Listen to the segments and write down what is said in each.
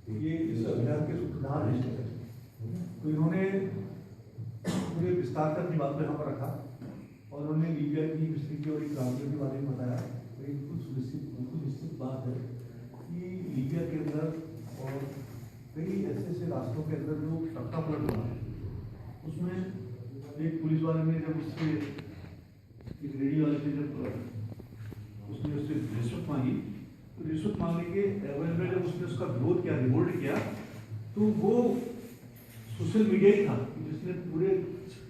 ये इस अभियान के सूत्रधार हैं। तो इन्होंने पूरे विस्तार कर अपनी बात को यहाँ पर रखा और उन्होंने लीबिया की हिस्ट्री की और क्रांतियों के बारे में बताया। तो एक बिल्कुल निश्चित बात है कि लीबिया के अंदर और कई ऐसे रास्तों के अंदर जो टक्का पलट हुआ है, उसमें एक पुलिस वाले ने जब उससे एक रेडियो वाले से जब उसने उससे रिश्वत मांगी, तो रिश्वत मांगने के एवज में जब उसने उसका विरोध किया, रिवोल्ट किया, तो वो सोशल मीडिया ही था जिसने पूरे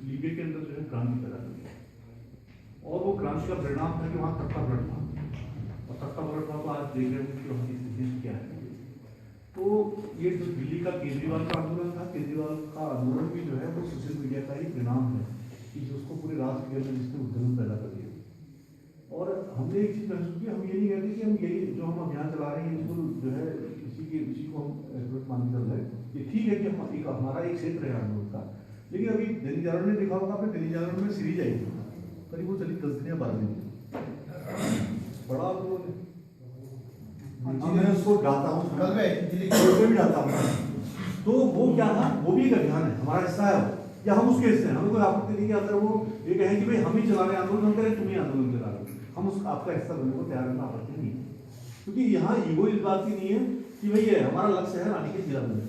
लीबिया के अंदर जो है क्रांति पैदा कर दिया। और वो क्रांति का परिणाम था कि वहाँ तख्ता पलट था, और तख्ता पलट था तो आज देख रहे हैं कि वहाँ की स्थिति क्या है। तो ये जो दिल्ली का केजरीवाल का आंदोलन था, केजरीवाल का आंदोलन भी जो है वो सोशल मीडिया का ही परिणाम है कि जो उसको पूरे राष्ट्र के अंदर जिसने उद्यम पैदा कर दिया। और हमने एक चीज़ महसूस की, हम ये नहीं कहते कि हम यही जो हम अभियान चला रहे हैं इसको जो है इसी को हम मान कर रहे हैं। ये ठीक है कि हम एक हमारा एक क्षेत्र है आंदोलन का, लेकिन अभी दैनिक जागरण ने देखा होगा, आपने दैनिक जागरण में सीरीज आई करीब वो चली 10 दिन या 12 दिन बड़ा आंदोलन है। मैं उसको डालता हूँ, कल मैं भी डालता हूँ। तो वो क्या था, वो भी एक अभियान है, हमारा हिस्सा है वो, या हम उसके हिस्से हैं। हमें कोई आपत्ति नहीं कि अगर वो ये कहें कि भाई हम ही चला रहे आंदोलन, हम करें तुम ही आंदोलन चला रहे, हम उस आपका हिस्सा बनने को तैयार रहना आपत्ति नहीं है। क्योंकि यहाँ ईगो इस बात की नहीं है कि भाई ये हमारा लक्ष्य है रानीखेत जिला बनना।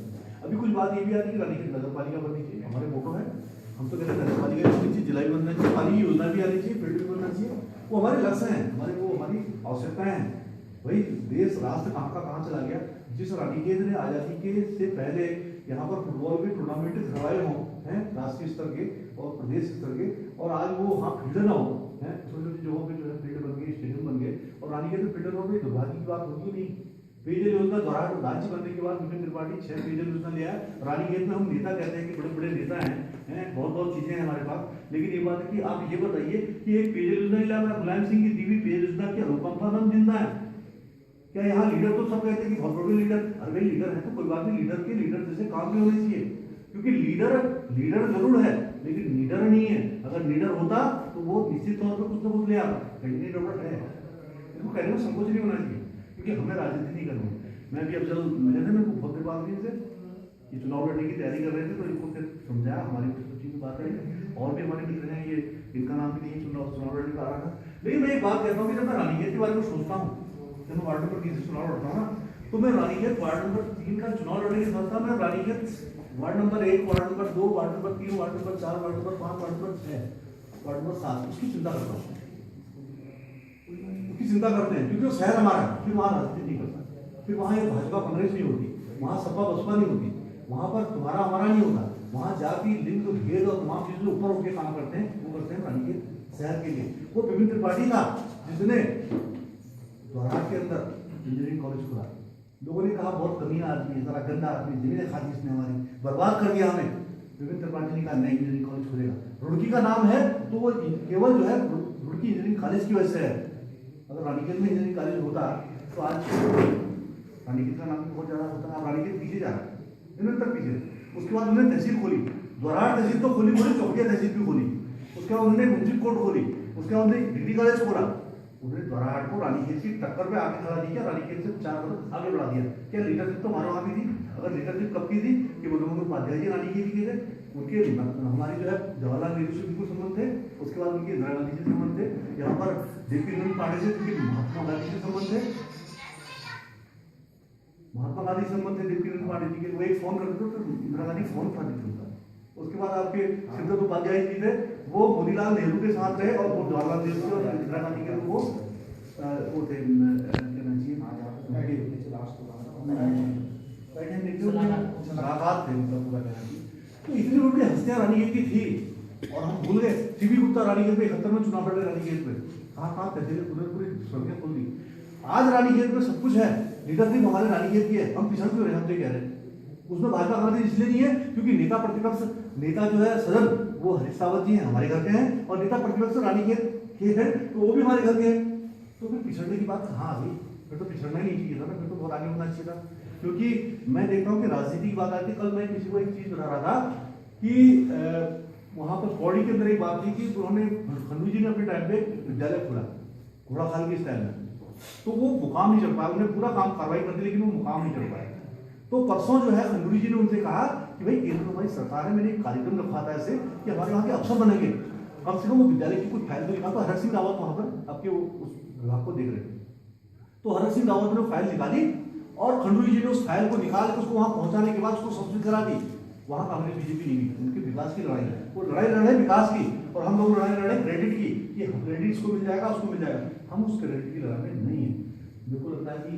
अभी कुछ बात ये भी आ रही है कि रानीखेत नगर पालिका बननी चाहिए, हमारे मोटो है, हम तो कहते हैं नगर पालिका बननी चाहिए, जिला भी बनना चाहिए, पानी की योजना भी आनी चाहिए, फील्ड भी बनना चाहिए। वो हमारे लक्ष्य हैं, वो हमारी आवश्यकताएं हैं। भाई देश राष्ट्र कहाँ का कहाँ चला गया। जिस रानीखेत ने आज़ादी के से पहले यहाँ पर फुटबॉल के टूर्नामेंट करवाए हों हैं राष्ट्रीय स्तर के और प्रदेश स्तर के, और आज वो वहाँ फील्ड ना हो है, छोटी छोटी जगहों पे जो है फील्ड बन गए, स्टेडियम बन गए, और रानीखेत में फील्ड हो गई, दुर्भाग्य की बात होगी नहीं। पेयजल योजना द्वारा राज्य बनने के बाद विपिन त्रिपाठी 6 पेयजल योजना लिया है। रानीखेत में हम नेता कहते हैं कि बड़े बड़े नेता हैं, बहुत चीजें हैं हमारे पास, लेकिन ये बात है कि आप ये बताइए कि एक पेयजल योजना लिया, मुलायम सिंह की दी हुई पेयजल योजना की अनुकंपा हम जिंदा है क्या? यहाँ लीडर तो सब कहते हैं कि बहुत बड़े लीडर, अरे भाई लीडर है तो कोई बात नहीं, लीडर के लीडर जैसे काम भी होने चाहिए, क्योंकि लीडर जरूर है लेकिन लीडर नहीं है। अगर लीडर होता तो वो निश्चित तौर पर कुछ ना कुछ ले आता, कहीं नहीं गड़बड़ है, इसको कहने में संकोच नहीं होना चाहिए, क्योंकि हमें राजनीति नहीं करनी। मैं भी अब जब मिले थे, मेरे को बहुत देर बाद से ये चुनाव लड़ने की तैयारी कर रहे थे, तो इनको फिर समझाया, हमारी सोची की बात है, और भी हमारे मित्र हैं, ये इनका नाम भी नहीं चुनाव लड़ने का आ रहा था। लेकिन मैं एक बात कहता हूँ कि जब मैं रानीखेत के बारे में सोचता हूँ, जब मैं वार्ड नंबर 3 से चुनाव लड़ता हूँ ना, तो मैं रानीखेत वार्ड नंबर 3 का चुनाव लड़ने के साथ मैं Ranikhet ward number 1, ward number 2, ward number 3, ward number 4, ward number 5, ward number 6, ward number 7 उसकी चिंता करता हूँ, उसकी चिंता करते हैं, क्योंकि वो शहर हमारा है, फिर वहाँ राजनीति नहीं करता, फिर वहाँ एक भाजपा कांग्रेस नहीं होती, वहाँ सपा बसपा नहीं होती, वहाँ पर तुम्हारा हमारा नहीं होता, वहाँ जाति लिंग भेद और तमाम चीजें ऊपर उठ के काम करते हैं, वो करते हैं रानीखेत शहर के लिए। वो विपिन त्रिपाठी था जिसने द्वाराट के अंदर इंजीनियरिंग कॉलेज खुला, लोगों ने कहा बहुत कमीना आदमी है, जरा गंदा आदमी, जमीनें खा दी इसने, हमारी बर्बाद कर दिया हमें। विपिन त्रिपाठी ने कहा नई इंजीनियरिंग कॉलेज खुलेगा, रुड़की का नाम है तो वो केवल जो है रुड़की इंजीनियरिंग कॉलेज की वजह से है। अगर रानीखेत में इंजीनियरिंग कॉलेज होता तो आज रानीखेत का नाम बहुत ज्यादा होता है। अब रानीखेत पीछे जा रहा है, निरंतर पीछे। उसके बाद उन्होंने तहसील खोली, द्वाराट तहसील तो खोली, चौकिया तहसील भी खोली, उसके बाद उन्होंने मुंसिफ कोर्ट खोली, उसके बाद उन्होंने डिग्री कॉलेज खोला। उन्होंने द्वाराट को रानीखेत की टक्कर पे आगे खड़ा दिया, रानीखेत से 4 कदम आगे बढ़ा दिया। क्या लीडरशिप तो हमारे वहाँ भी थी? अगर लीडरशिप कब की थी कि मनोहर उपाध्याय जी रानीखेत के थे, उनके हमारी जो है जवाहरलाल नेहरू से बिल्कुल संबंध थे, उसके बाद उनके इंदिरा गांधी से संबंध थे, यहाँ पर जेपी पांडे से उनके महात्मा गांधी से संबंध थे, महात्मा गांधी से संबंध थे जेपी पांडे जी के। वो एक फोन करते थे तो इंदिरा गांधी फोन उठा देते थे। उसके बाद आपके सिद्धार्थ उपाध्याय जी थे, वो मोतीलाल नेहरू के साथ रहे, और वो जवाहरलाल नेहरू के और इंदिरा गांधी के वो थे सलाहकार थे, मतलब पूरा कहना चाहिए। तो इतनी बड़ी हस्तियां रानीखेत की थी और हम भूल गए। टीवी गुप्ता रानीखेत में 71 में चुनाव लड़े, रानीखेत में कहाँ तहसील पूरी सड़कें खोल दी। आज रानीखेत में सब कुछ है, लीडरशिप हमारे रानीखेत की है, हम पिछड़ क्यों रहे, हम तो कह रहे हैं। उसमें भाजपा कांग्रेस इसलिए नहीं है क्योंकि नेता प्रतिपक्ष, नेता जो है सदन वो हरीश सावत जी हैं, हमारे घर के हैं, और नेता प्रतिपक्ष रानीखेत के हैं तो वो भी हमारे घर के हैं। तो फिर पिछड़ने की बात कहाँ आ गई? फिर तो पिछड़ना ही नहीं चाहिए था ना, फिर तो बहुत आगे होना चाहिए था। क्योंकि मैं देखता हूँ कि राजनीति की बात आती है। कल मैं किसी को एक चीज बता रहा था कि वहाँ पर पौड़ी के अंदर एक बात थी कि उन्होंने खन्नू जी ने अपने टाइम पे विद्यालय खोला घोड़ाखाल के स्टाइल में, तो वो मुकाम नहीं चढ़ पाया, उन्हें पूरा काम कार्रवाई कर दी लेकिन वो मुकाम नहीं चढ़ पाया। तो परसों जो है खंडूरी जी ने उनसे कहा कि भाई केंद्र में हमारी सरकार है, मैंने एक कार्यक्रम रखा था ऐसे कि हमारे वहाँ के अफसर बनेंगे, कम से कम वो विद्यालय की कोई फाइल तो निकाल। तो हरक सिंह रावत वहाँ पर आपके उस विभाग को देख रहे थे, तो हरक सिंह रावत ने फाइल निकाली और खंडूरी जी ने उस फाइल को निकाल कर उसको वहाँ पहुँचाने के बाद उसको संशोधित करा दी। वहाँ का हमने बीजेपी नहीं की, उनके विकास की लड़ाई है, वो लड़ाई लड़े विकास की, और हम लोग लड़ाई लड़े क्रेडिट की कि क्रेडिट इसको मिल जाएगा उसको मिल जाएगा। हम उस क्रेडिट की लड़ाई में नहीं है। मेरे को लगता है कि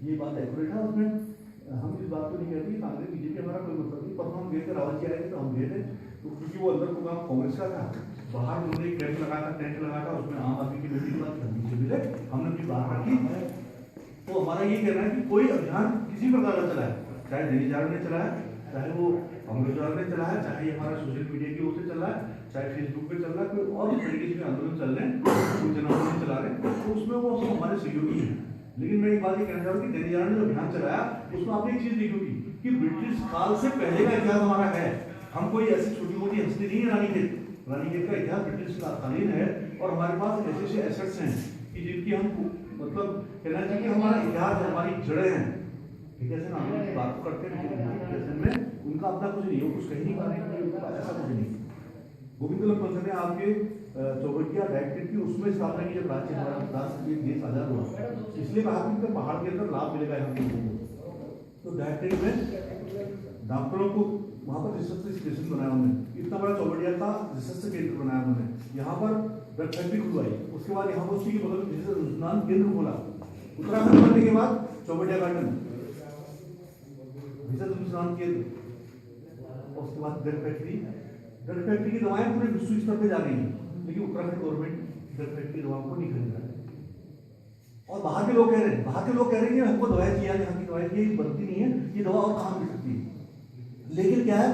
ये बात एक्यूरेट है, उसमें हम इस बात को नहीं कहते कांग्रेस बीजेपी हमारा कोई मतलब नहीं। पर हम गए थे, रावत जी आए थे तो हम गए थे, तो क्योंकि वो अंदर प्रोग्राम कांग्रेस का था, बाहर उन्होंने टेंट लगाया था, उसमें आम आदमी की बेटी की बात करनी चाहिए, हमने भी बात रखी। तो हमारा ये कहना है कि कोई अभियान किसी प्रकार का चला है, चाहे दैनिक जागरण ने चलाया, चाहे वो कांग्रेस वालों ने चलाया, चाहे हमारा सोशल मीडिया की ओर से चल रहा है, चाहे फेसबुक पे चल रहा है, कोई और तरीके से आंदोलन चल रहे हैं, कोई जनांदोलन चला रहे हैं, तो उसमें वो सब हमारे सहयोगी हैं। लेकिन मैं एक बात ये कहना चाहूँ कि दैनिक जागरण ने जो अभियान चलाया उसमें आपने एक चीज देखी होगी कि ब्रिटिश काल से पहले का इतिहास हमारा है। हम कोई ऐसी छोटी मोटी हस्ती नहीं है। रानीखेत का इतिहास ब्रिटिश कालीन है, और हमारे पास ऐसे ऐसे एसेट्स हैं कि जिनकी हम मतलब कहना चाहिए हमारा इतिहास, हमारी जड़ें हैं। ठीक है सर, हम लोग बात करते हैं में उनका अपना कुछ नहीं है, कुछ कहीं नहीं कर रहे, ऐसा कुछ नहीं। गोविंद वल्लभ पंत ने आपके चौबटिया डायरेक्टेड की उसमें स्थापना की जब राज्य हमारा ये देश आजाद हुआ, इसलिए कहा कि पहाड़ के अंदर लाभ मिलेगा हम लोगों को। तो डायरेक्टेड में डॉक्टरों को वहाँ पर रिसर्च स्टेशन बनाया उन्होंने, इतना बड़ा चौबटिया का रिसर्च केंद्र बनाया उन्होंने, यहाँ पर ड्रग फैक्ट्री खुलवाई, उसके बाद यहाँ पर उसी के बगल में अनुसंधान केंद्र खोला, उत्तराखंड बनने के बाद चौबटिया गार्डन रिसर्च अनुसंधान केंद्र, और उसके बाद ड्रग फैक्ट्री की दवाएं पूरे विश्व स्तर पे जा रही हैं, लेकिन उत्तराखंड गवर्नमेंट ड्रग फैक्ट्री दवाओं को नहीं खरीद रहा है। और बाहर के लोग कह रहे हैं कि हमको दवाएं चाहिए, यहाँ की दवाएं ये बनती नहीं है, ये दवा और काम मिल सकती है। लेकिन क्या है,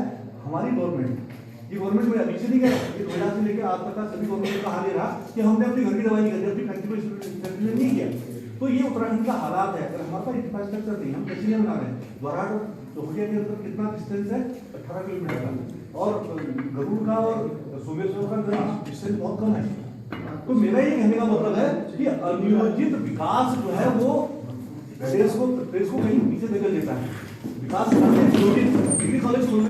हमारी गवर्नमेंट, ये गवर्नमेंट में अभी से नहीं कह रहा, ये 2000 से लेकर आज तक का सभी गवर्नमेंट का हाल ये रहा कि हमने अपनी घर की दवाई नहीं खरीदी, अपनी फैक्ट्री में नहीं किया। तो ये उत्तराखंड का हालात है। अगर हमारे पास इंफ्रास्ट्रक्चर नहीं, हम कैसे नहीं बना रहे हैं। द्वारा चौखटिया के अंदर कितना डिस्टेंस है, 18 किलोमीटर का, और गरुड़ का और सोमेश्वर का डिस्टेंस बहुत कम है। तो मेरा ये कहने का मतलब है कि अनियोजित विकास जो है वो देश को कहीं पीछे लेकर देता है। विकास डिग्री कॉलेज खोलने